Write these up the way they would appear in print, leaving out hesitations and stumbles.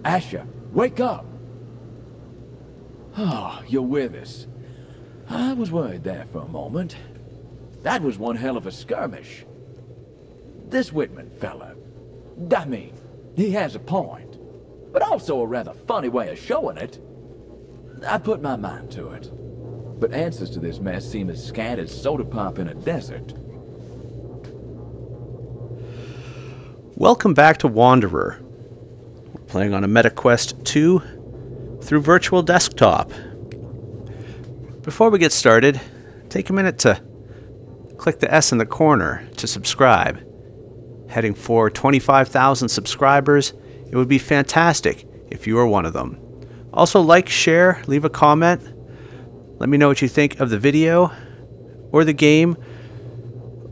Asher, wake up! Oh, you're with us. I was worried there for a moment. That was one hell of a skirmish. This Whitman fella, I mean, he has a point, but also a rather funny way of showing it. I put my mind to it. But answers to this mess seem as scant as soda pop in a desert. Welcome back to Wanderer. We're playing on a MetaQuest 2 through Virtual Desktop. Before we get started, take a minute to click the S in the corner to subscribe. Heading for 25,000 subscribers, it would be fantastic if you were one of them. Also like, share, leave a comment. Let me know what you think of the video, or the game,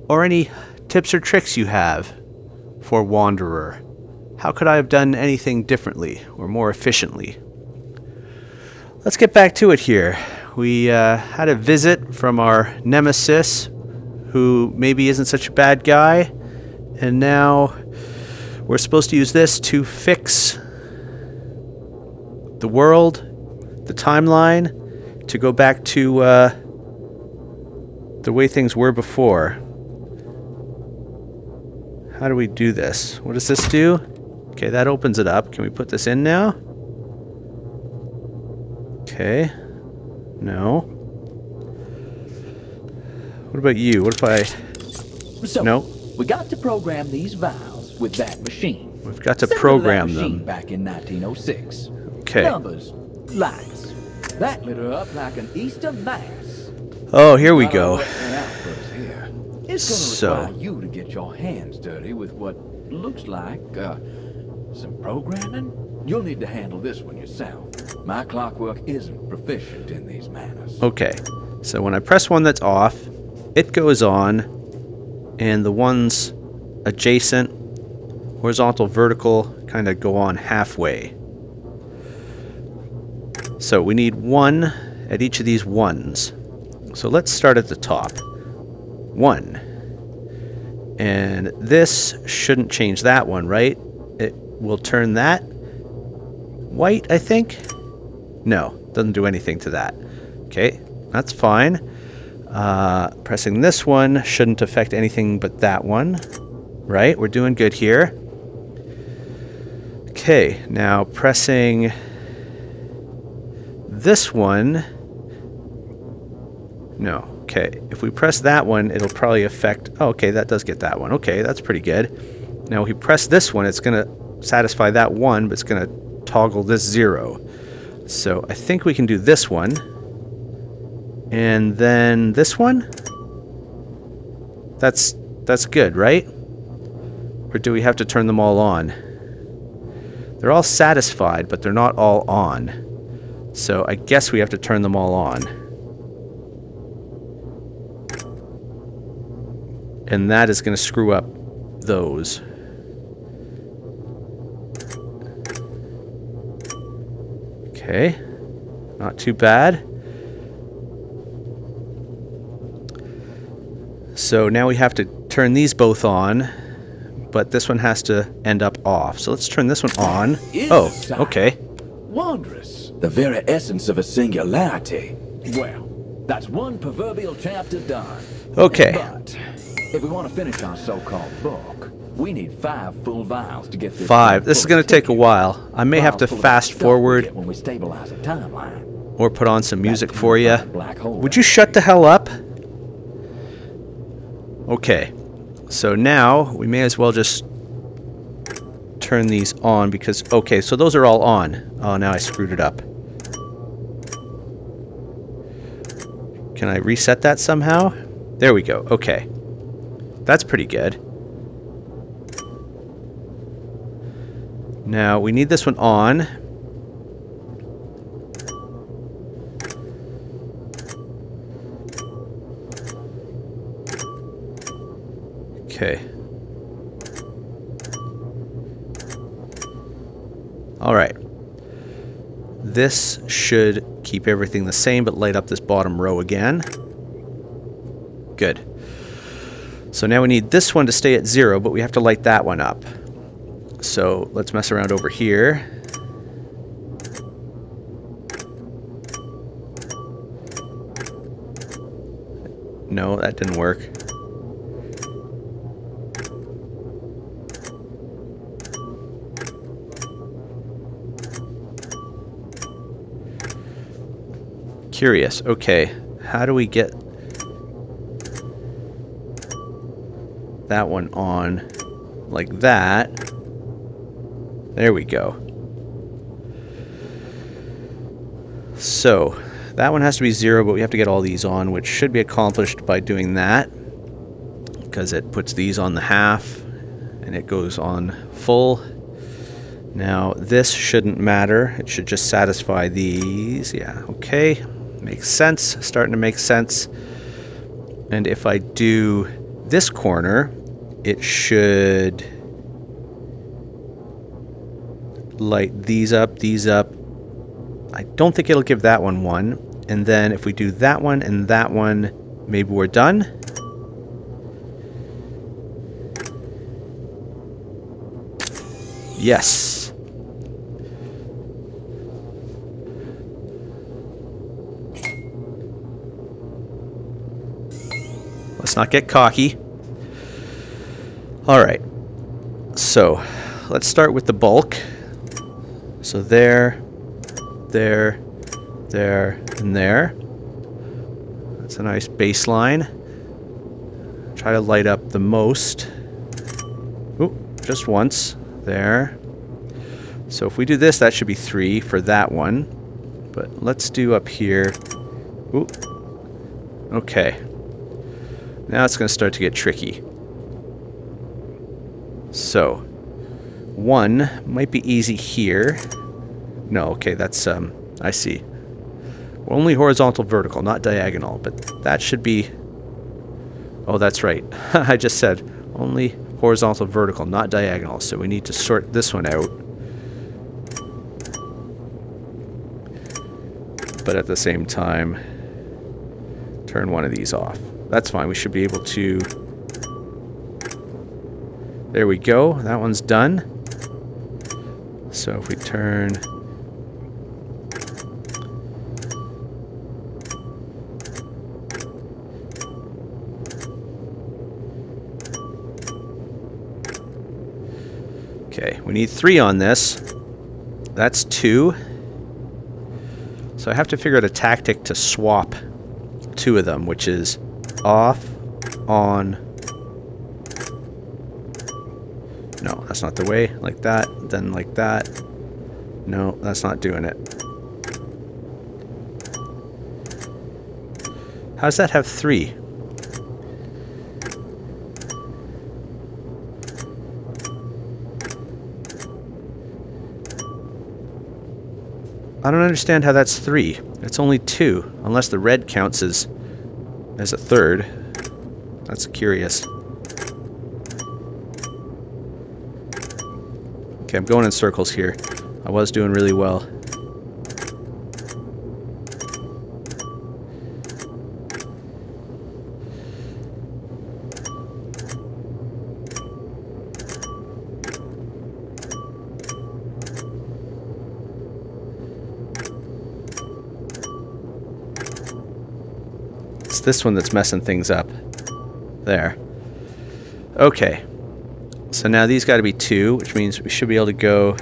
or any tips or tricks you have for Wanderer. How could I have done anything differently or more efficiently? Let's get back to it here. We had a visit from our nemesis, who maybe isn't such a bad guy, and now we're supposed to use this to fix the world, the timeline, to go back to the way things were before. How do we do this? What does this do? Okay, that opens it up. Can we put this in now? Okay. No. What about you? What if I... So, no. We got to program these vials with that machine. We've got to program them. Back in 1906. Okay. Numbers, lights. That lit her up like an Easter mass. Oh, here we go. It's gonna require you to get your hands dirty with what looks like some programming. You'll need to handle this one yourself. My clockwork isn't proficient in these manners. Okay, so when I press one that's off, it goes on, and the ones adjacent, horizontal, vertical, kind of go on halfway. So we need one at each of these ones. So let's start at the top. 1. And this shouldn't change that one, right? It will turn that white, I think? No, doesn't do anything to that. Okay, that's fine. Pressing this one shouldn't affect anything but that one. Right, we're doing good here. Okay, now pressing this one. No, okay. If we press that one, it'll probably affect... Oh, okay, that does get that one. Okay, that's pretty good. Now, if we press this one, it's going to satisfy that one, but it's going to toggle this 0. So I think we can do this one. And then this one? That's good, right? Or do we have to turn them all on? They're all satisfied, but they're not all on. So I guess we have to turn them all on. And that is going to screw up those. Okay, not too bad. So now we have to turn these both on, but this one has to end up off. So let's turn this one on. Oh, okay. Wondrous. The very essence of a singularity. Well, that's one proverbial chapter done. Okay. But if we want to finish our so-called book, we need 5 full vials to get this. 5. This is going to take a while. I may have to fast forward when we stabilize a timeline, or put on some music for you. Would you shut the hell up? Okay. So now we may as well just turn these on because... Okay, so those are all on. Oh, now I screwed it up. Can I reset that somehow? There we go. Okay. That's pretty good. Now, we need this one on. Okay. Alright. This should keep everything the same, but light up this bottom row again. Good. So now we need this one to stay at 0, but we have to light that one up. So let's mess around over here. No, that didn't work. Curious. Okay, how do we get that one on like that? There we go. So that one has to be 0, but we have to get all these on, which should be accomplished by doing that, because it puts these on the half and it goes on full. Now this shouldn't matter, it should just satisfy these. Yeah, okay, makes sense, starting to make sense. And if I do this corner, it should light these up, these up. I don't think it'll give that one 1. And then if we do that one and that one, maybe we're done. Yes. Let's not get cocky. All right. So let's start with the bulk. So there, there, there, and there. That's a nice baseline. Try to light up the most. Ooh, just once. There. So if we do this, that should be 3 for that one. But let's do up here. Ooh. Okay. Now it's going to start to get tricky. So 1 might be easy here. No, okay, that's I see. Only horizontal, vertical, not diagonal, but that should be... Oh, that's right. I just said only horizontal, vertical, not diagonal, so we need to sort this one out. But at the same time, turn one of these off. That's fine, we should be able to... There we go, that one's done. So if we turn... Okay, we need 3 on this. That's 2. So I have to figure out a tactic to swap 2 of them, which is off, on. No, that's not the way. Like that, then like that. No, that's not doing it. How does that have 3? I don't understand how that's 3. It's only 2, unless the red counts as a third. That's curious. Okay, I'm going in circles here. I was doing really well. This one that's messing things up. There. Okay. So now these got to be 2, which means we should be able to go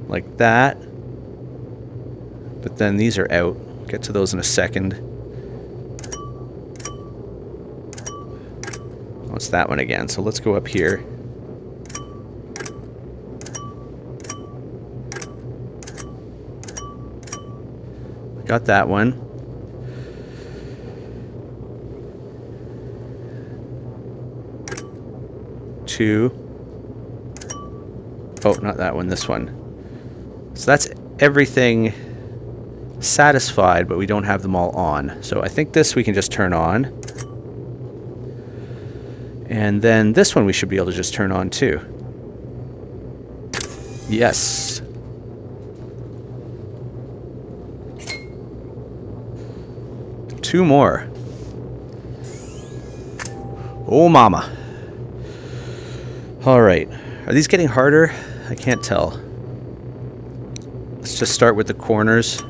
like that. But then these are out. We'll get to those in a second. Oh, it's that one again. So let's go up here. Got that one. Oh, not that one, this one. So that's everything satisfied, but we don't have them all on. So I think this we can just turn on. And then this one we should be able to just turn on too. Yes. Two more. Oh, mama. Alright, are these getting harder? I can't tell. Let's just start with the corners.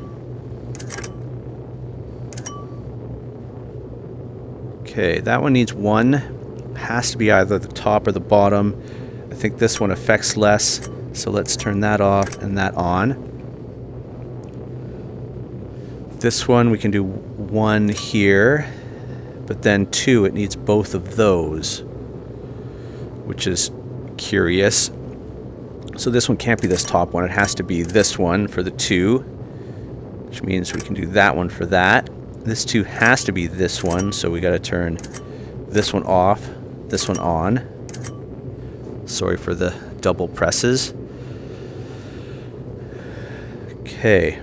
Okay, that one needs one. Has to be either the top or the bottom. I think this one affects less, so let's turn that off and that on. This one we can do one here, but then two, it needs both of those, which is curious. So this one can't be this top one, it has to be this one for the two, which means we can do that one for that. This two has to be this one, so we got to turn this one off, this one on. Sorry for the double presses. Okay,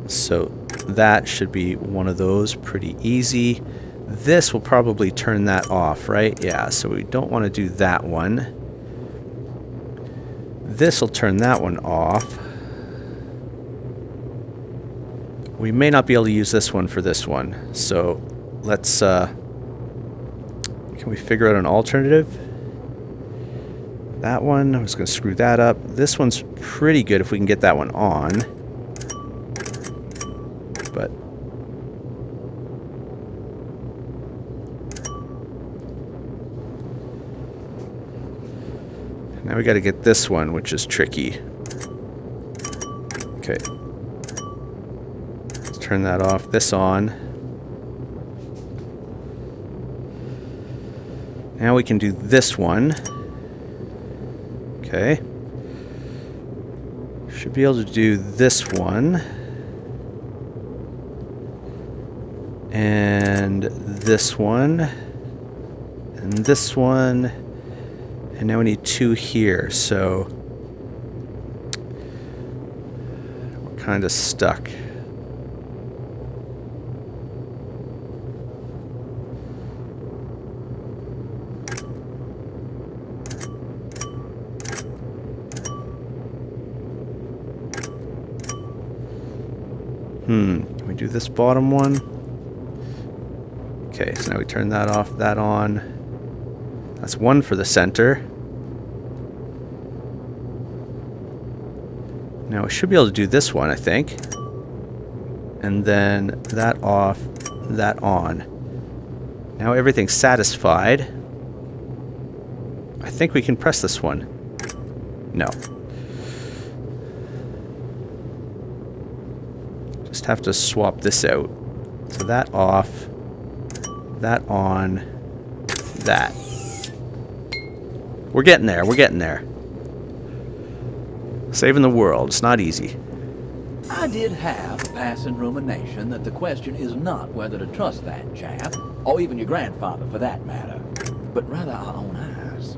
so that should be one of those, pretty easy. This will probably turn that off, right? Yeah, so we don't want to do that one. This will turn that one off. We may not be able to use this one for this one, so let's can we figure out an alternative? That one, I was going to screw that up. This one's pretty good if we can get that one on, but now we got to get this one, which is tricky. Okay. Let's turn that off, this on. Now we can do this one. Okay. Should be able to do this one. And this one. And this one. And now we need two here, so we're kind of stuck. Can we do this bottom one? Okay, so now we turn that off, that on. That's one for the center. Now we should be able to do this one, I think. And then that off, that on. Now everything's satisfied. I think we can press this one. No. Just have to swap this out. So that off, that on, that. We're getting there, we're getting there. Saving the world, it's not easy. I did have a passing rumination that the question is not whether to trust that chap, or even your grandfather for that matter, but rather our own eyes.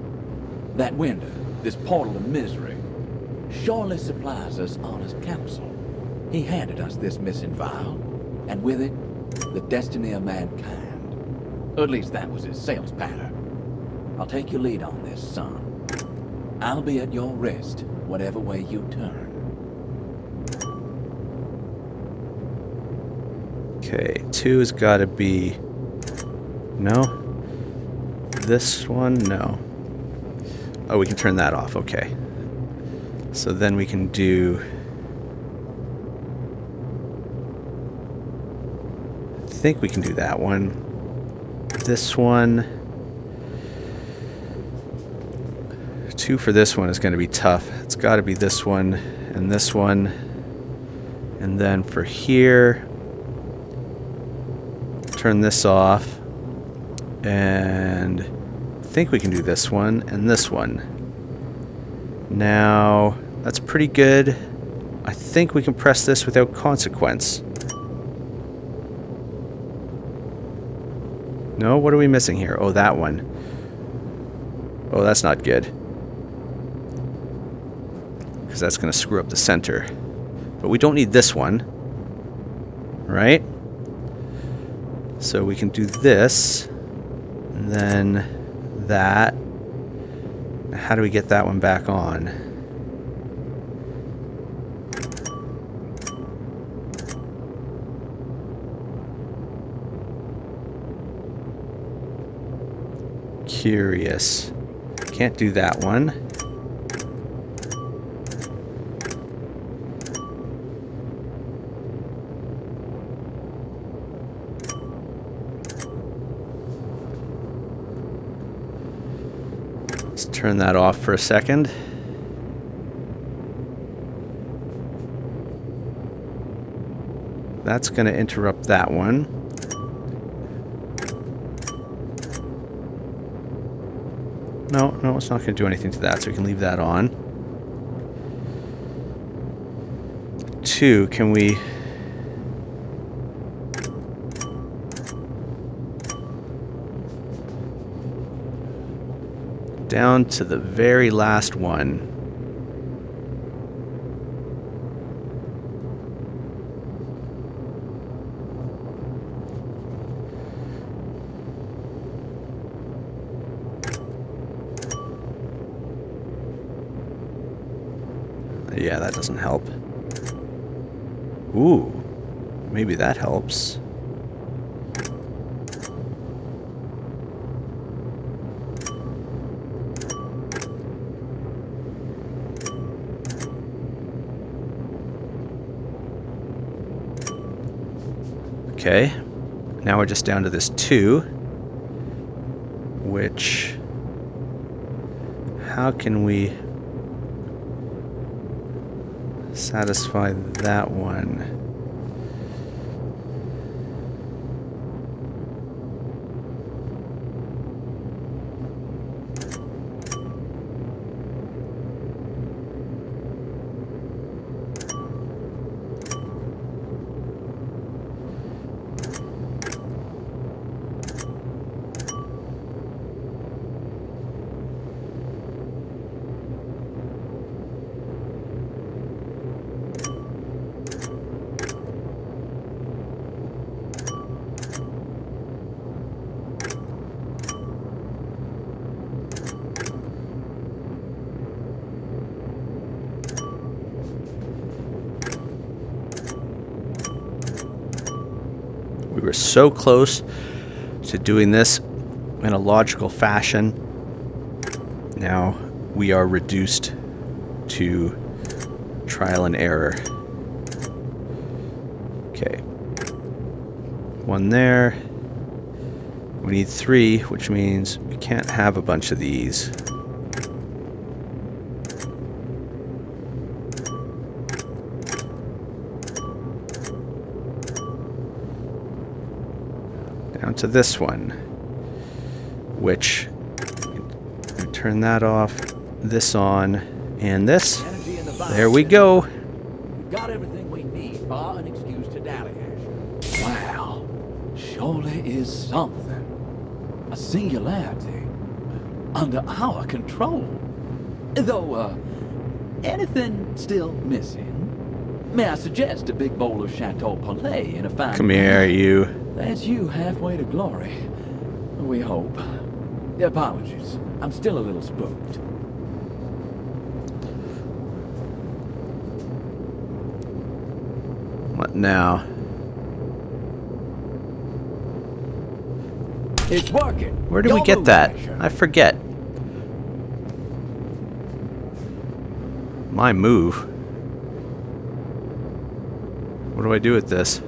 That window, this portal of misery, surely supplies us honest counsel. He handed us this missing vial, and with it, the destiny of mankind. Or at least that was his sales pattern. I'll take your lead on this, son. I'll be at your wrist, whatever way you turn. Okay, two has got to be... No? This one? No. Oh, we can turn that off, okay. So then we can do... I think we can do that one. This one. Two for this one is going to be tough. It's got to be this one and this one. And then for here, turn this off. And I think we can do this one and this one. Now, that's pretty good. I think we can press this without consequence. No, what are we missing here? Oh, that one. Oh, that's not good. Because that's going to screw up the center. But we don't need this one. Right? So we can do this. And then that. How do we get that one back on? Curious. Can't do that one. Let's turn that off for a second. That's going to interrupt that one. No, it's not going to do anything to that, so we can leave that on. 2, can we... down to the very last one. Yeah, that doesn't help. Ooh, maybe that helps. Okay, now we're just down to this 2, which, how can we satisfy that one? We were so close to doing this in a logical fashion. Now we are reduced to trial and error. Okay. 1 there. We need 3, which means we can't have a bunch of these. Down to this one, which we turn that off, this on, and this. There we go. We've got everything we need, bar an excuse to dally. Wow, surely is something. A singularity under our control. Though, anything still missing? May I suggest a big bowl of Chateau Palais in a fine... Come here, you. That's you halfway to glory. We hope. Apologies. I'm still a little spooked. What now? It's working. Where did we get that? I forget. My move. What do I do with this?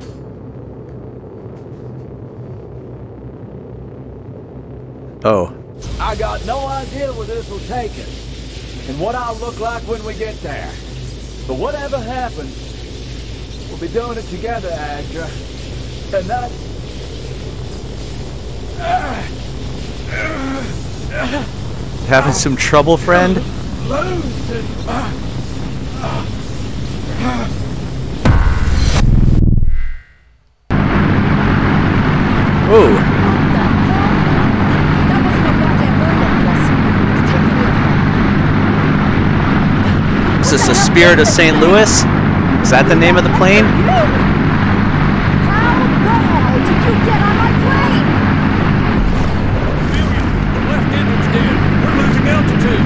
Oh. I got no idea where this will take us, and what I'll look like when we get there. But whatever happens, we'll be doing it together, Azure. And that's... Having some trouble, friend? Ooh. Is this the Spirit of St. Louis? Is that the name of the plane? How the hell did you get on my plane? The left engine's dead. We're losing altitude.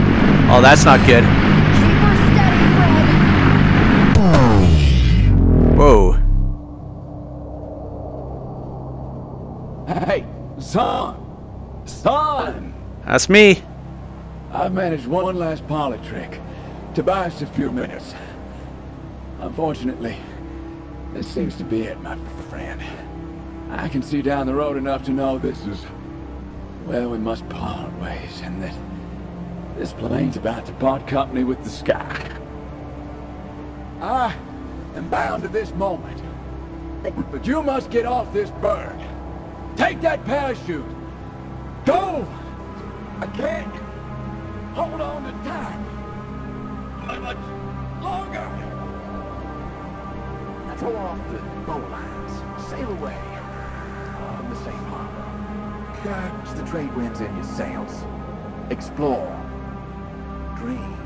Oh, that's not good. Keep her steady, Fred. Whoa. Hey, son! Son! That's me. I've managed one last parlor trick to buy us a few minutes. Unfortunately, this seems to be it, my friend. I can see down the road enough to know this is where we must part ways, and that This plane's about to part company with the sky. I am bound to this moment. But you must get off this bird. Take that parachute. Go! I can't hold on to time much longer. Now throw off the bowlines. Sail away from the same harbor. Catch the trade winds in your sails. Explore. Dream.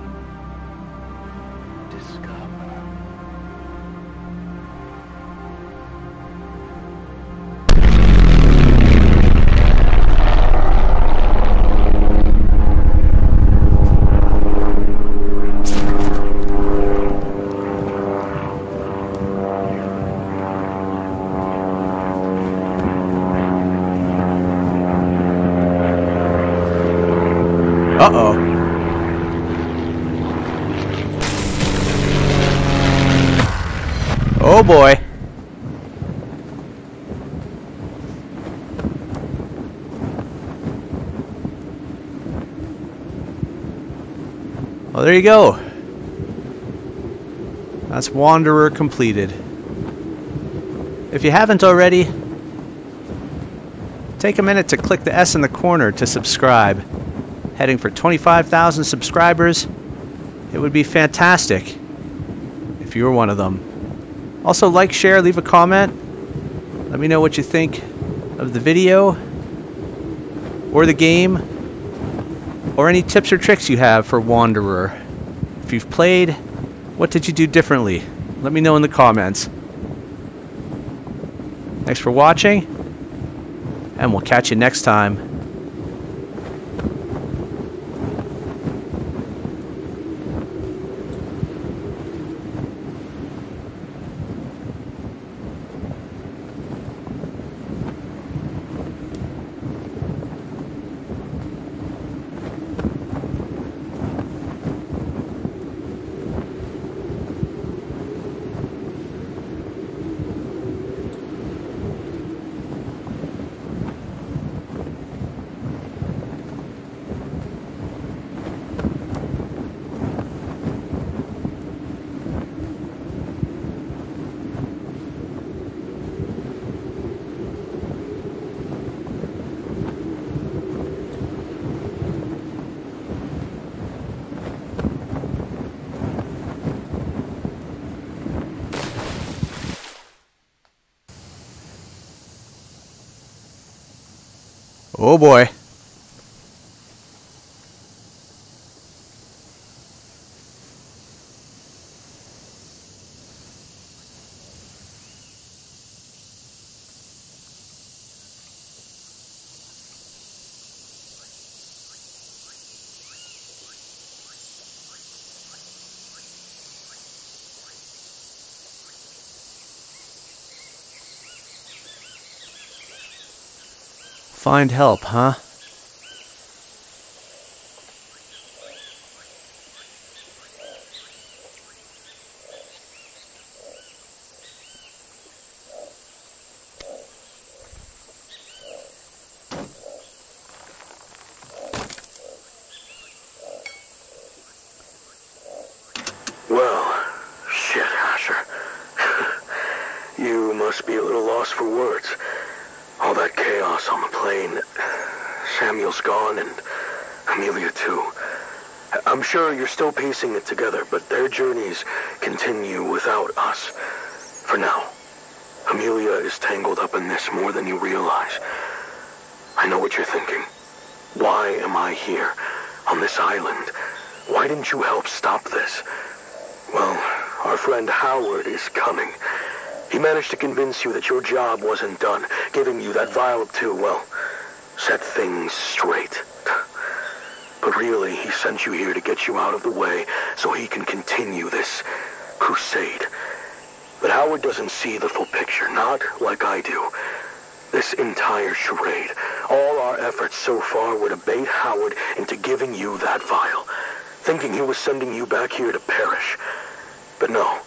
Discover. Uh-oh. Oh boy. Well, there you go. That's Wanderer completed. If you haven't already, take a minute to click the S in the corner to subscribe. Heading for 25,000 subscribers. It would be fantastic if you were one of them. Also, like, share, leave a comment. Let me know what you think of the video or the game, or any tips or tricks you have for Wanderer. If you've played, what did you do differently? Let me know in the comments. Thanks for watching, and we'll catch you next time. Oh boy. Find help, huh? Well, shit, Asher. You must be a little lost for words. All that chaos on the plane. Samuel's gone, and Amelia too. I'm sure you're still piecing it together, but their journeys continue without us. For now. Amelia is tangled up in this more than you realize. I know what you're thinking. Why am I here, on this island? Why didn't you help stop this? Well, our friend Howard is coming. He managed to convince you that your job wasn't done, giving you that vial to, well, set things straight. But really, he sent you here to get you out of the way so he can continue this crusade. But Howard doesn't see the full picture, not like I do. This entire charade, all our efforts so far were to bait Howard into giving you that vial, thinking he was sending you back here to perish. But no.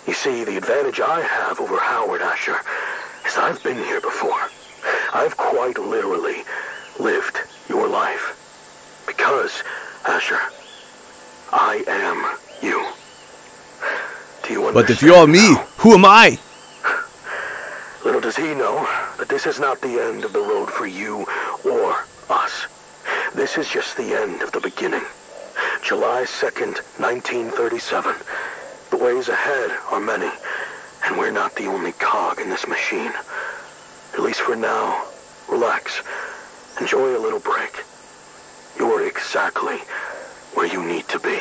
You see, the advantage I have over Howard, Asher, is I've been here before. I've quite literally lived your life. Because Asher, I am you. Do you understand? But if you're me, now? who am I? Little does he know that this is not the end of the road for you or us. This is just the end of the beginning. July 2nd, 1937. The ways ahead are many, and we're not the only cog in this machine. At least for now, relax. Enjoy a little break. You're exactly where you need to be.